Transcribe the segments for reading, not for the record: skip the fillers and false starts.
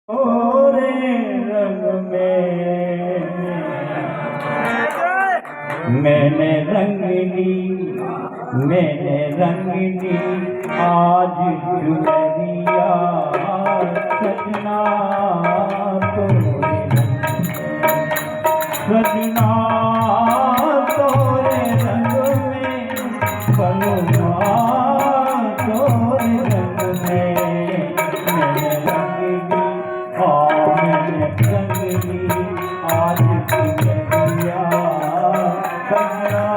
ओरे रंग में मैंने रंग ली, मैंने रंग ली आज जुलरिया सजना सजना तोरे रंग में बलुआ तोरे रंग में मैंने रंग ली मैंने रंग ली आज जुलरिया सजना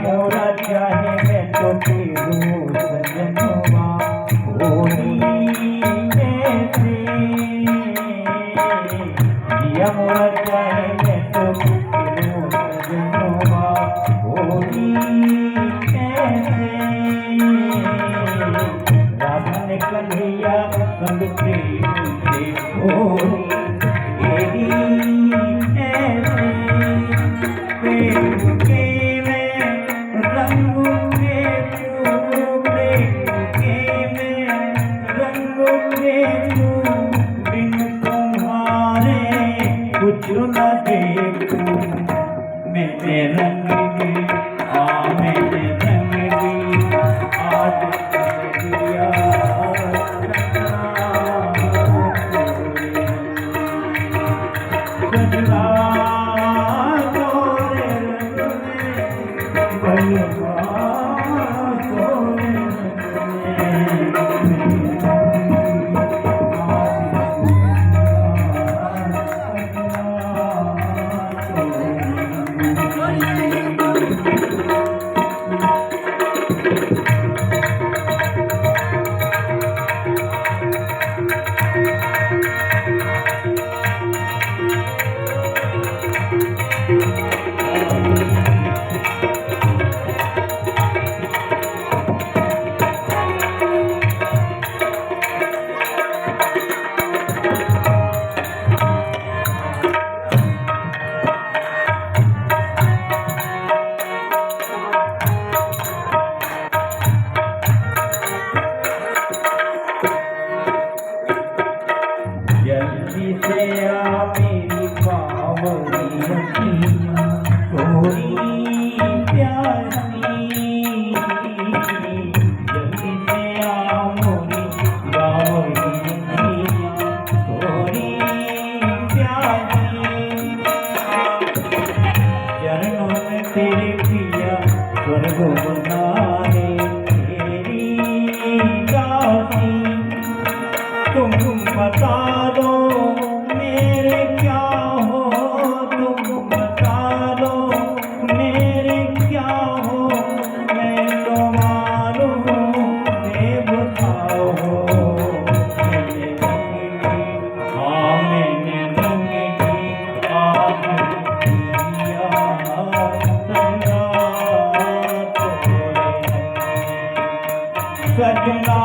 मोरा चाहे मैं तो फिरूं सजनवा होली ऐसे दिया मोरा चाहे मैं तो फिरूं सजनवा होली ऐसे राधा ने कन्हैया संग प्रेम से होली ऐसे प्रेम के कुछ न देखूं मैंने रंग ली मैंने रंग ली आज दिया सजना तोरे रंग में जल्दी से आ मेरी बावली हसीना थोड़ी प्यासी जल्दी से आ मोरी बावली हसीना थोड़ी प्यासी चरणों में तेरे पिया स्वर्ग बनाए तेरी दासी तुम बता दो मेरे क्या हो तुम बता दो मेरे क्या हो मैं तो मालूम बताओ मैंने रंग ली मैंने रंग ली आज दिया सजना